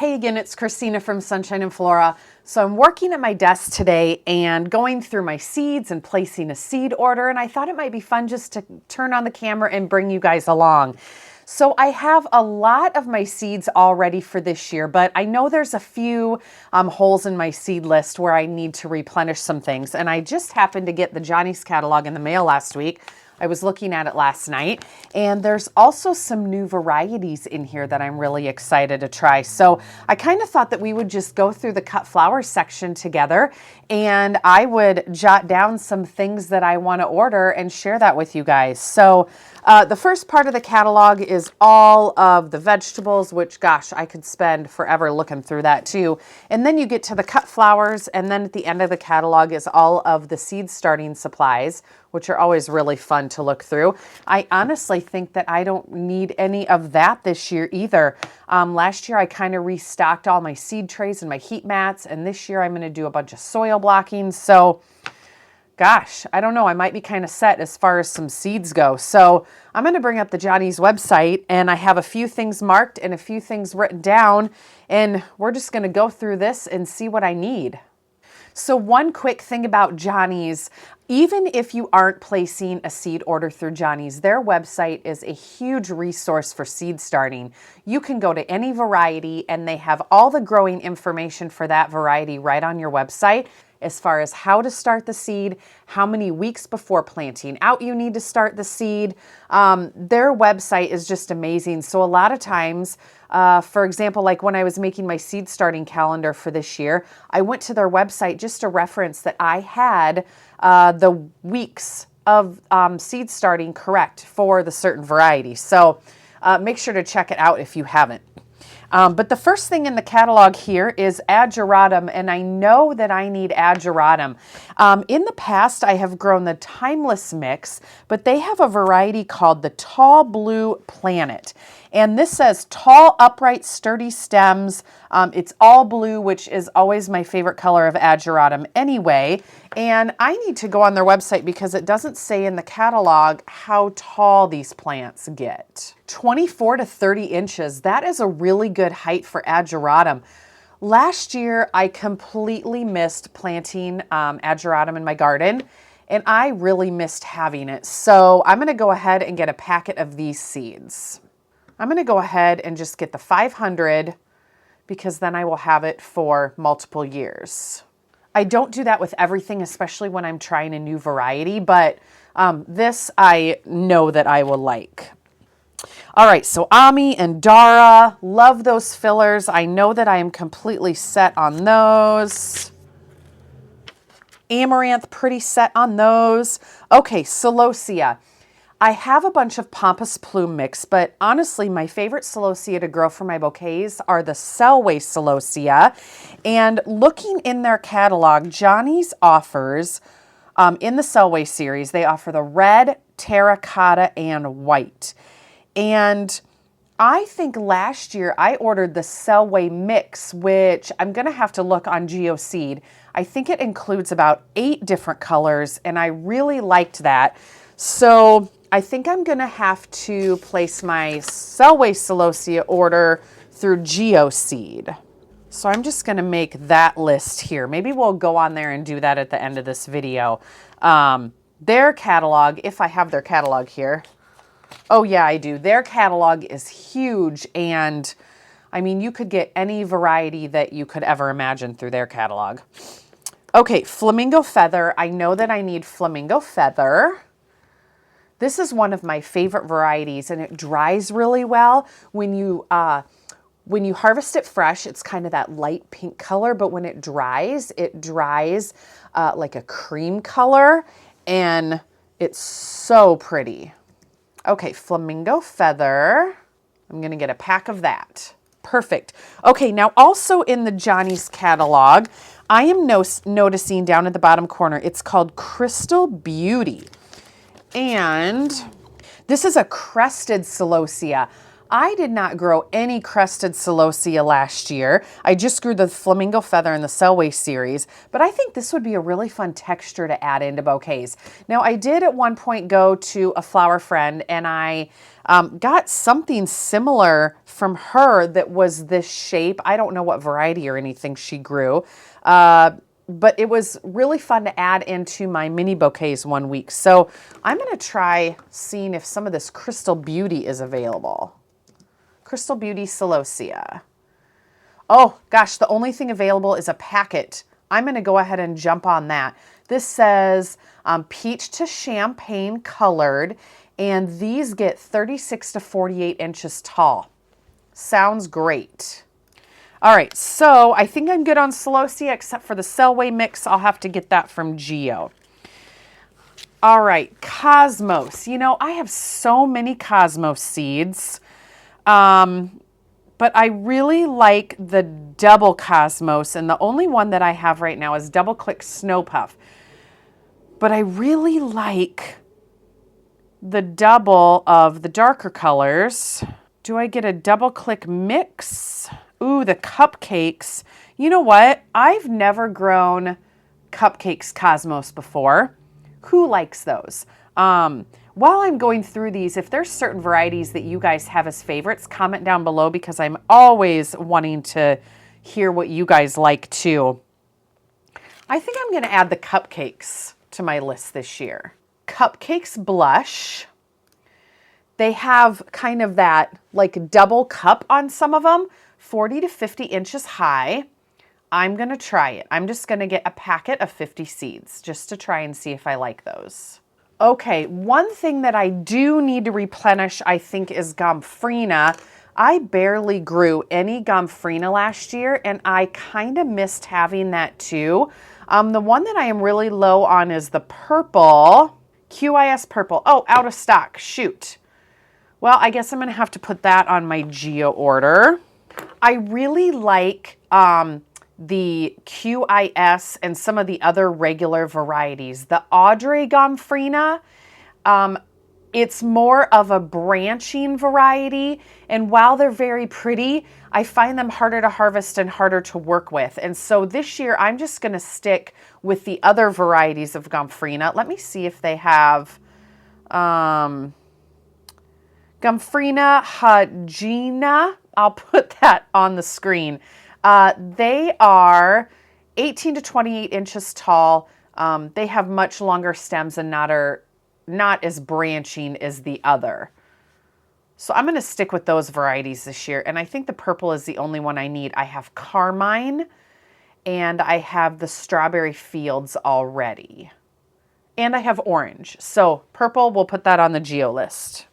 Hey again, it's Christina from Sunshine and Flora. So I'm working at my desk today and going through my seeds and placing a seed order, and I thought it might be fun just to turn on the camera and bring you guys along. So I have a lot of my seeds all ready for this year, but I know there's a few holes in my seed list where I need to replenish some things. And I just happened to get the Johnny's catalog in the mail last week. I was looking at it last night, and there's also some new varieties in here that I'm really excited to try. So I kind of thought that we would just go through the cut flowers section together, and I would jot down some things that I want to order and share that with you guys. So the first part of the catalog is all of the vegetables, which, gosh, I could spend forever looking through that too. And then you get to the cut flowers, and then at the end of the catalog is all of the seed starting supplies, which are always really fun to look through. I honestly think that I don't need any of that this year either. Last year I kind of restocked all my seed trays and my heat mats, and this year I'm going to do a bunch of soil blocking. So gosh, I don't know. I might be kind of set as far as some seeds go. So I'm going to bring up the Johnny's website, and I have a few things marked and a few things written down, and we're just going to go through this and see what I need. So one quick thing about Johnny's, even if you aren't placing a seed order through Johnny's, their website is a huge resource for seed starting. You can go to any variety and they have all the growing information for that variety right on your website, as far as how to start the seed, how many weeks before planting out you need to start the seed. Their website is just amazing. So a lot of times, for example, like when I was making my seed starting calendar for this year, I went to their website just to reference that I had the weeks of seed starting correct for the certain variety. So make sure to check it out if you haven't. But the first thing in the catalog here is Ageratum, and I know that I need Ageratum. In the past, I have grown the Timeless Mix, but they have a variety called the Tall Blue Planet. And this says tall, upright, sturdy stems. It's all blue, which is always my favorite color of Ageratum anyway. And I need to go on their website because it doesn't say in the catalog how tall these plants get. 24 to 30 inches. That is a really good height for Ageratum. Last year, I completely missed planting Ageratum in my garden, and I really missed having it. So I'm going to go ahead and get a packet of these seeds. I'm going to go ahead and just get the 500 because then I will have it for multiple years. I don't do that with everything, especially when I'm trying a new variety, but this I know that I will like. All right, so Ami and Dara, love those fillers. I know that I am completely set on those. Amaranth, pretty set on those. Okay, Saloia. I have a bunch of Pampas Plume mix, but honestly, my favorite Saloia to grow for my bouquets are the Selway Saloia. And looking in their catalog, Johnny's offers, in the Selway series, they offer the red, terracotta, and white. And I think last year I ordered the Selway mix, which I'm going to have to look on Geoc. I think it includes about 8 different colors, and I really liked that. So I think I'm going to have to place my Selway Saloia order through Geoc. So I'm just going to make that list here. Maybe we'll go on there and do that at the end of this video. Their catalog, if I have their catalog here. Oh yeah, I do. Their catalog is huge, and I mean, you could get any variety that you could ever imagine through their catalog. Okay, Flamingo Feather. I know that I need Flamingo Feather. This is one of my favorite varieties, and it dries really well. When you harvest it fresh, it's kind of that light pink color, but when it dries like a cream color, and it's so pretty. Okay, Flamingo Feather. I'm going to get a pack of that. Perfect. Okay, now also in the Johnny's catalog, I am noticing down at the bottom corner, it's called Crystal Beauty. And this is a crested Saloia. I did not grow any crested Saloia last year. I just grew the flamingo feather in the Selway series, but I think this would be a really fun texture to add into bouquets. Now, I did at one point go to a flower friend and I got something similar from her that was this shape. I don't know what variety or anything she grew, but it was really fun to add into my mini bouquets one week. So I'm going to try seeing if some of this Crystal Beauty is available. Crystal Beauty Saloia. Oh gosh, the only thing available is a packet. I'm going to go ahead and jump on that. This says peach to champagne colored, and these get 36 to 48 inches tall. Sounds great. All right, so I think I'm good on Saloia except for the Selway mix. I'll have to get that from Geo. All right, Cosmos. You know, I have so many Cosmos seeds, but I really like the double Cosmos, and the only one that I have right now is Double Click Snow Puff. But I really like the double of the darker colors. Do I get a Double Click mix? Ooh, the cupcakes. You know what? I've never grown cupcakes Cosmos before. Who likes those? While I'm going through these, if there's certain varieties that you guys have as favorites, comment down below because I'm always wanting to hear what you guys like too. I think I'm going to add the cupcakes to my list this year. Cupcakes Blush. They have kind of that like double cup on some of them, 40 to 50 inches high. I'm going to try it. I'm just going to get a packet of 50 seeds just to try and see if I like those. Okay, one thing that I do need to replenish, I think, is Gomphrena. I barely grew any Gomphrena last year, and I kind of missed having that too. The one that I am really low on is the purple, QIS purple. Oh, out of stock, shoot. Well, I guess I'm going to have to put that on my Geo order. I really like the QIS and some of the other regular varieties. The Audrey Gomphrena, it's more of a branching variety, and while they're very pretty, I find them harder to harvest and harder to work with. And so this year, I'm just going to stick with the other varieties of Gomphrena. Let me see if they have Gomphrena Hagina. I'll put that on the screen. They are 18 to 28 inches tall. They have much longer stems and not as branching as the other. So I'm going to stick with those varieties this year. And I think the purple is the only one I need. I have Carmine and I have the Strawberry Fields already. And I have orange. So purple, we'll put that on the Geo list.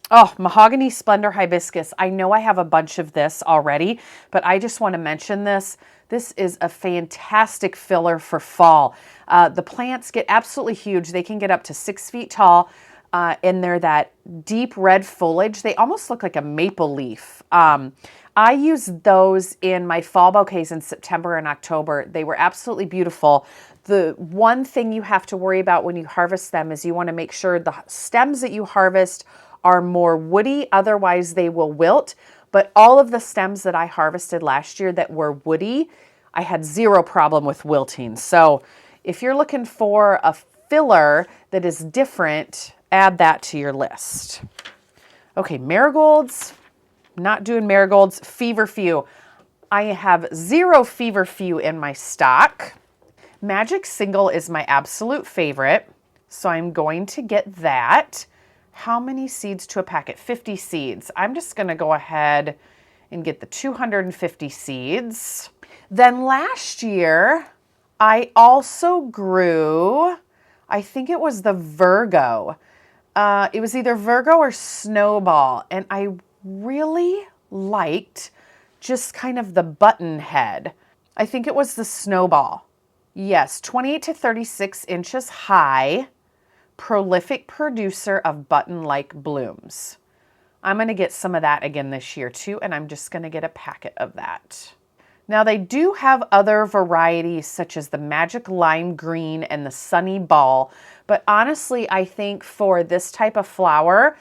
Oh, Mahogany Splendor Hibiscus. I know I have a bunch of this already, but I just want to mention this. This is a fantastic filler for fall. The plants get absolutely huge. They can get up to 6 feet tall, and they're that deep red foliage. They almost look like a maple leaf. I used those in my fall bouquets in September and October. They were absolutely beautiful. The one thing you have to worry about when you harvest them is you want to make sure the stems that you harvest are more woody, otherwise they will wilt. But all of the stems that I harvested last year that were woody, I had zero problem with wilting. So if you're looking for a filler that is different, add that to your list. Okay, marigolds. Not doing marigolds. Feverfew. I have 0 Feverfew in my stock. Magic Single is my absolute favorite, so I'm going to get that. How many seeds to a packet? 50 seeds. I'm just going to go ahead and get the 250 seeds. Then last year, I also grew, I think it was the Virgo. It was either Virgo or Snowball, and I really liked just kind of the button head. I think it was the Snowball. Yes, 28 to 36 inches high. Prolific producer of button-like blooms. I'm going to get some of that again this year too, and I'm just going to get a packet of that. Now they do have other varieties such as the Magic Lime Green and the Sunny Ball, but honestly I think for this type of flower,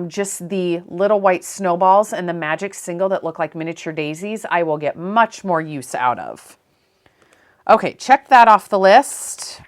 just the little white snowballs and the Magic Single that look like miniature daisies, I will get much more use out of. Okay, check that off the list.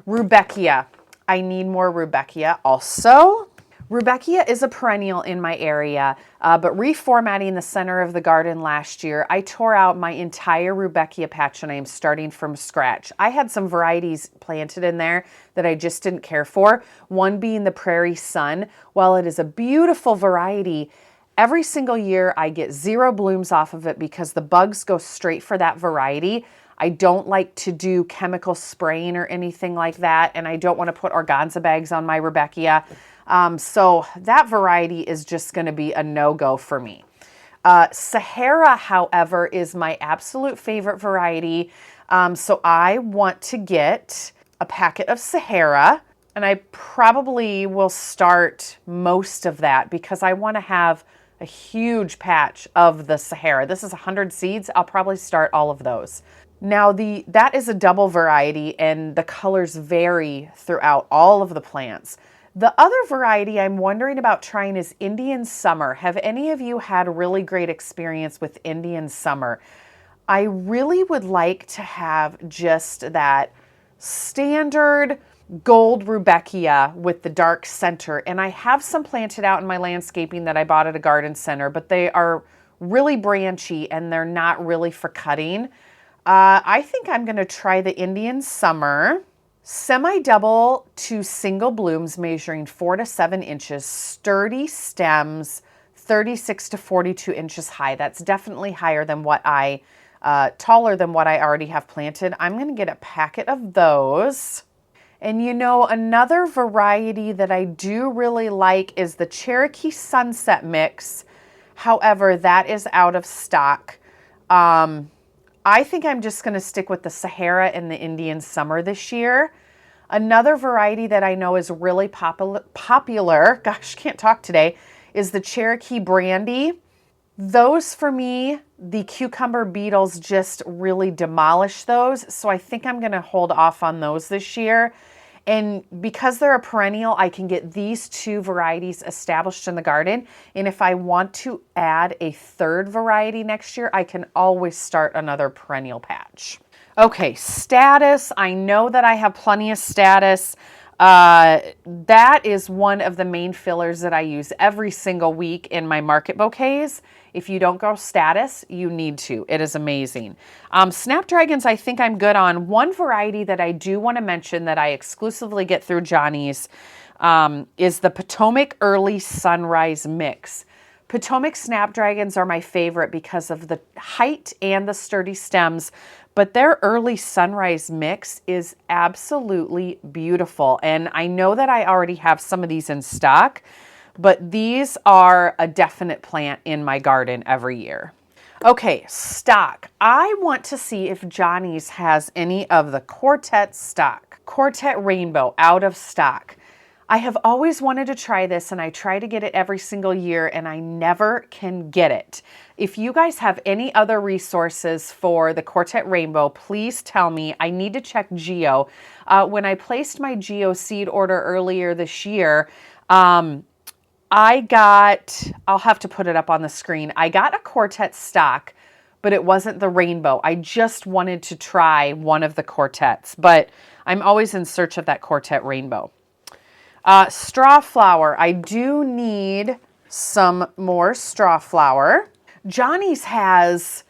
Rudbeckia. I need more Rudbeckia also. Rudbeckia is a perennial in my area, but reformatting the center of the garden last year, I tore out my entire Rudbeckia patch and I am starting from scratch. I had some varieties planted in there that I just didn't care for, one being the Prairie Sun. While it is a beautiful variety, every single year I get 0 blooms off of it because the bugs go straight for that variety. I don't like to do chemical spraying or anything like that, and I don't want to put organza bags on my Rudbeckia. So that variety is just going to be a no-go for me. Sahara, however, is my absolute favorite variety. So I want to get a packet of Sahara, and I probably will start most of that because I want to have a huge patch of the Sahara. This is 100 seeds. I'll probably start all of those. Now that is a double variety and the colors vary throughout all of the plants. The other variety I'm wondering about trying is Indian Summer. Have any of you had really great experience with Indian Summer? I really would like to have just that standard gold Rudbeckia with the dark center. And I have some planted out in my landscaping that I bought at a garden center, but they are really branchy and they're not really for cutting. I think I'm going to try the Indian Summer. Semi-double to single blooms measuring 4 to 7 inches, sturdy stems, 36 to 42 inches high. That's definitely higher than what taller than what I already have planted. I'm going to get a packet of those. And you know, another variety that I do really like is the Cherokee Sunset Mix. However, that is out of stock. I think I'm just going to stick with the Sahara and the Indian Summer this year. Another variety that I know is really popular, gosh, can't talk today, is the Cherokee Brandy. Those for me, the cucumber beetles just really demolish those. So I think I'm going to hold off on those this year. And because they're a perennial, I can get these 2 varieties established in the garden. And if I want to add a 3rd variety next year, I can always start another perennial patch. Okay, status. I know that I have plenty of status. That is one of the main fillers that I use every single week in my market bouquets. If you don't grow status, you need to. It is amazing. Snapdragons, I think I'm good on. One variety that I do want to mention that I exclusively get through Johnny's is the Potomac Early Sunrise Mix. Potomac Snapdragons are my favorite because of the height and the sturdy stems, but their Early Sunrise Mix is absolutely beautiful. And I know that I already have some of these in stock, but these are a definite plant in my garden every year. Okay, stock. I want to see if Johnny's has any of the Quartet stock. Quartet Rainbow out of stock. I have always wanted to try this and I try to get it every single year and I never can get it. If you guys have any other resources for the Quartet Rainbow, please tell me. I need to check Geo. When I placed my Geo seed order earlier this year, I'll have to put it up on the screen. I got a Quartet stock, but it wasn't the rainbow. I just wanted to try one of the quartets, but I'm always in search of that Quartet Rainbow. Strawflower. I do need some more Strawflower. Johnny's has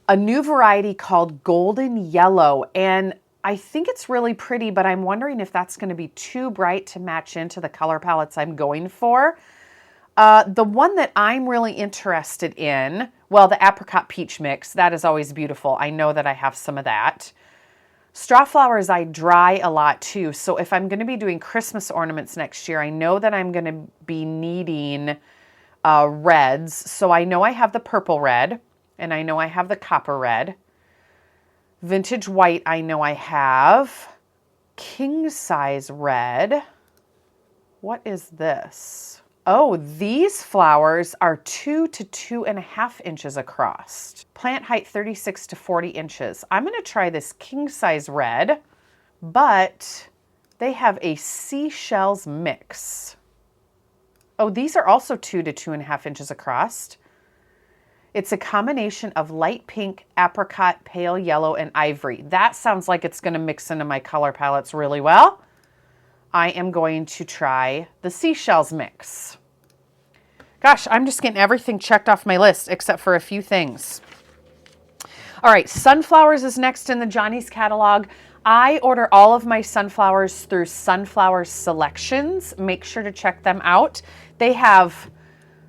a new variety called Golden Yellow, and I think it's really pretty, but I'm wondering if that's going to be too bright to match into the color palettes I'm going for. The one that I'm really interested in, well, the Apricot Peach Mix, that is always beautiful. I know that I have some of that. Strawflowers I dry a lot too, so if I'm going to be doing Christmas ornaments next year, I know that I'm going to be needing reds. So I know I have the purple red, and I know I have the copper red. Vintage white I know I have. King size red. What is this? Oh, these flowers are 2 to 2.5 inches across. Plant height 36 to 40 inches. I'm going to try this king size red, but they have a seashells mix. Oh, these are also 2 to 2.5 inches across. It's a combination of light pink, apricot, pale yellow, and ivory. That sounds like it's going to mix into my color palettes really well. I am going to try the seashells mix. Gosh, I'm just getting everything checked off my list except for a few things. All right, sunflowers is next in the Johnny's catalog. I order all of my sunflowers through Sunflower Selections. Make sure to check them out. They have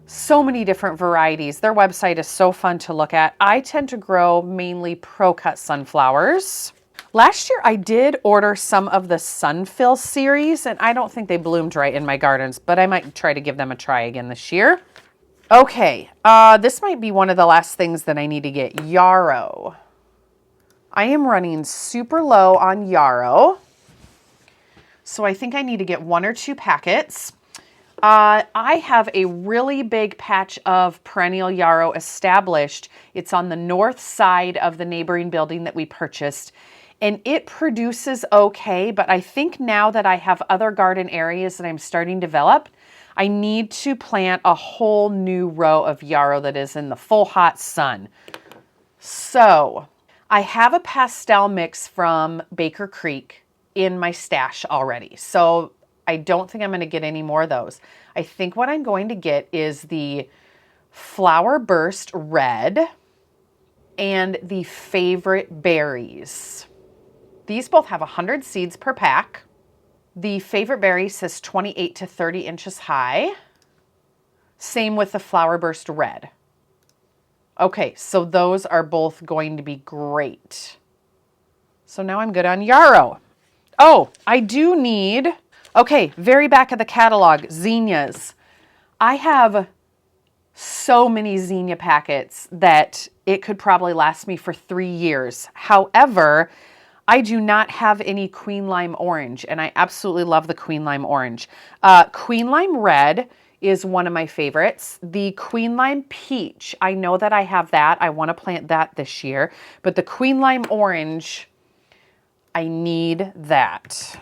so many different varieties. Their website is so fun to look at. I tend to grow mainly pro-cut sunflowers. Last year I did order some of the Sunfill series, and I don't think they bloomed right in my gardens, but I might try to give them a try again this year. Okay, this might be one of the last things that I need to get. Yaro. I am running super low on Yaro, so I think I need to get 1 or 2 packets. I have a really big patch of perennial Yaro established. It's on the north side of the neighboring building that we purchased, and it produces okay, but I think now that I have other garden areas that I'm starting to develop, I need to plant a whole new row of Yaro that is in the full hot sun. So I have a pastel mix from Baker Creek in my stash already. So I don't think I'm going to get any more of those. I think what I'm going to get is the Flower Burst Red and the Favorite Berries. These both have 100 seeds per pack. The Favorite Berries says 28 to 30 inches high. Same with the Flower Burst Red. Okay, so those are both going to be great. So now I'm good on Yaro. Oh, I do need, okay, very back of the catalog, Zenias. I have so many Zenia packets that it could probably last me for 3 years. However, I do not have any Queen Lime Orange, and I absolutely love the Queen Lime Orange. Queen Lime Red is one of my favorites. The Queen Lime Peach, I know that I have that. I want to plant that this year. But the Queen Lime Orange, I need that.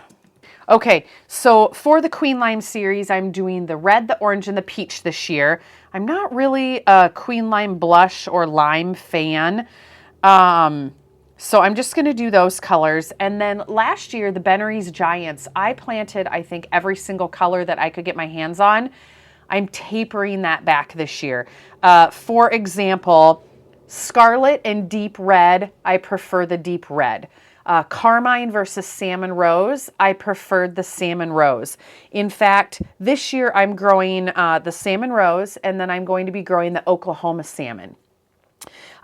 Okay, so for the Queen Lime series, I'm doing the red, the orange, and the peach this year. I'm not really a Queen Lime blush or lime fan. So I'm just going to do those colors. And then last year, the Bennery's Giants, I planted, I think, every single color that I could get my hands on. I'm tapering that back this year. For example, scarlet and deep red, I prefer the deep red. Carmine versus salmon rose, I preferred the salmon rose. In fact, this year I'm growing the salmon rose, and then I'm going to be growing the Oklahoma salmon.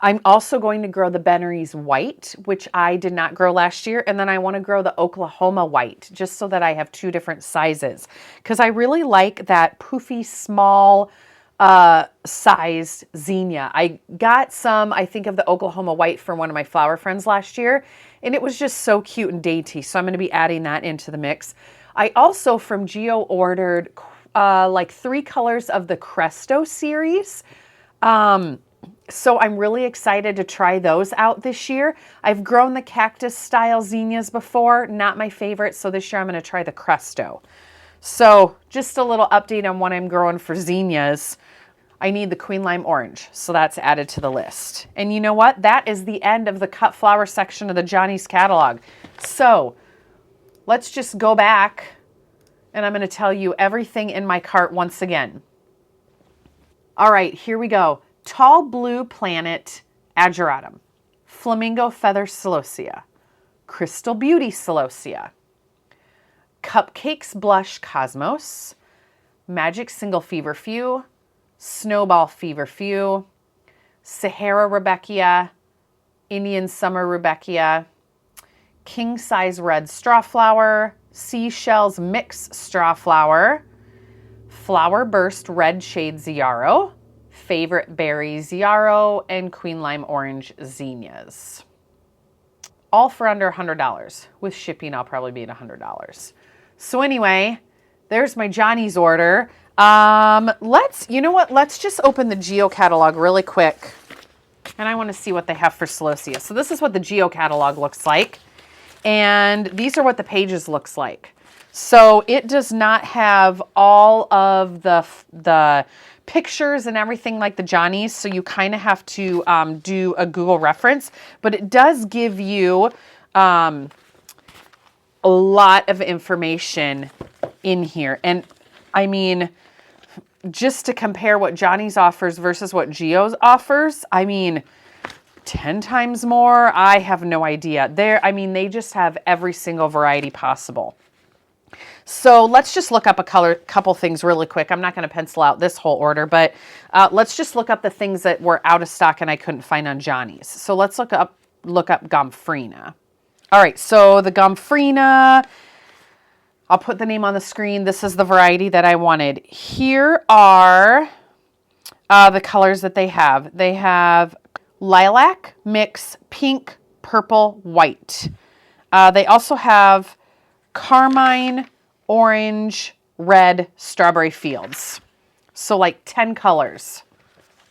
I'm also going to grow the Bennery's white, which I did not grow last year. And then I want to grow the Oklahoma white, just so that I have 2 different sizes. Because I really like that poofy, small sized Zenia. I got some, I think, of the Oklahoma white from one of my flower friends last year. And it was just so cute and dainty. So I'm going to be adding that into the mix. I also, from Geo, ordered like 3 colors of the Cresto series. So I'm really excited to try those out this year. I've grown the cactus style zinnias before, not my favorite. So this year I'm going to try the Cresto. So just a little update on what I'm growing for zinnias. I need the Queen Lime Orange, so that's added to the list. And you know what? That is the end of the cut flower section of the Johnny's catalog. So let's just go back and I'm going to tell you everything in my cart once again. All right, here we go. Tall Blue Planet Ageratum, Flamingo Feather Saloia, Crystal Beauty Saloia, Cupcakes Blush Cosmos, Magic Single Feverfew, Snowball Feverfew, Sahara Rudbeckia, Indian Summer Rudbeckia, King Size Red Strawflower, Seashells Mix Strawflower, Flower Burst Red Shades Yaro, Favorite Berries Yaro, and Queen Lime Orange Zenias. All for under $100. With shipping, I'll probably be at $100. So anyway, there's my Johnny's order. You know what? Let's just open the Geoc Catalog really quick. And I want to see what they have for Saloia. So this is what the Geoc Catalog looks like. And these are what the pages looks like. So it does not have all of the pictures and everything like the Johnny's. So you kind of have to do a Google reference. But it does give you a lot of information in here. And I mean, just to compare what Johnny's offers versus what Geo's offers, I mean, 10 times more. I have no idea. They just have every single variety possible. So let's just look up a couple things really quick. I'm not going to pencil out this whole order, but let's just look up the things that were out of stock and I couldn't find on Johnny's. So let's look up Gomphrena. All right, so the Gomphrena, I'll put the name on the screen. This is the variety that I wanted. Here are the colors that they have. They have lilac, mix, pink, purple, white. They also have carmine, orange, red, strawberry fields. So like 10 colors.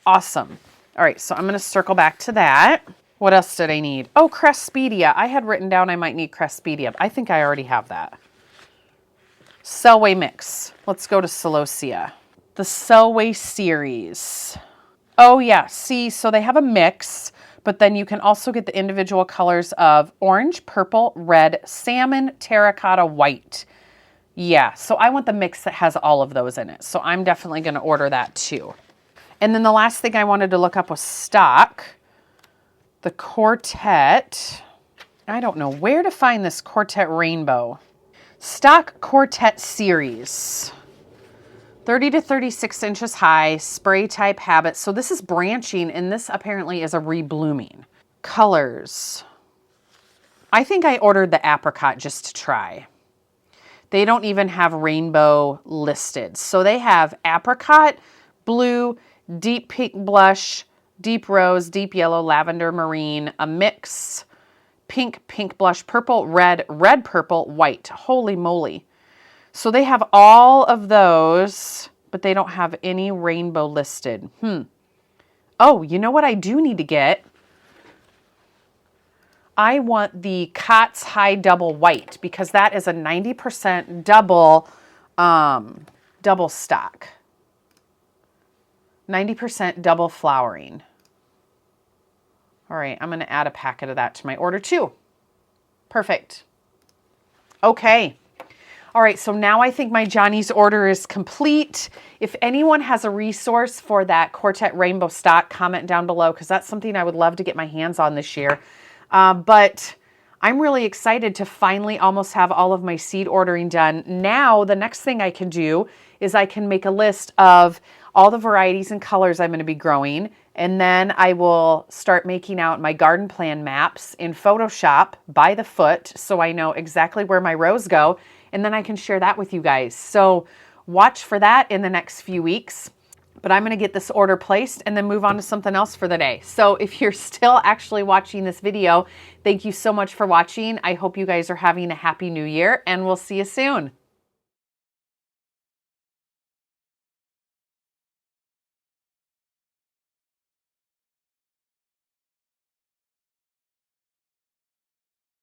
Awesome. All right, so I'm going to circle back to that. What else did I need? Oh, Cresspedia. I had written down I might need Cresspedia. I think I already have that. Selway mix. Let's go to Saloia. The Selway series. Oh yeah, see, so they have a mix, but then you can also get the individual colors of orange, purple, red, salmon, terracotta, white. Yeah, so I want the mix that has all of those in it. So I'm definitely going to order that too. And then the last thing I wanted to look up was stock. The Quartet. I don't know where to find this Quartet Rainbow. Stock Quartet series. 30 to 36 inches high, spray type habit. So this is branching and this apparently is a reblooming. Colors. I think I ordered the apricot just to try. They don't even have rainbow listed. So they have apricot, blue, deep pink blush, deep rose, deep yellow, lavender, marine, a mix, pink, pink blush, purple, red, red, purple, white. Holy moly. So they have all of those, but they don't have any rainbow listed. Oh, you know what I do need to get? I want the Cots High Double White because that is a 90% double stock. 90% double flowering. All right, I'm going to add a packet of that to my order too. Perfect. Okay. All right, so now I think my Johnny's order is complete. If anyone has a resource for that Quartet Rainbow stock, comment down below because that's something I would love to get my hands on this year. But I'm really excited to finally almost have all of my seed ordering done. Now, the next thing I can do is I can make a list of all the varieties and colors I'm going to be growing. And then I will start making out my garden plan maps in Photoshop by the foot so I know exactly where my rows go. And then I can share that with you guys. So watch for that in the next few weeks. But I'm going to get this order placed and then move on to something else for the day. So if you're still actually watching this video, thank you so much for watching. I hope you guys are having a happy new year and we'll see you soon.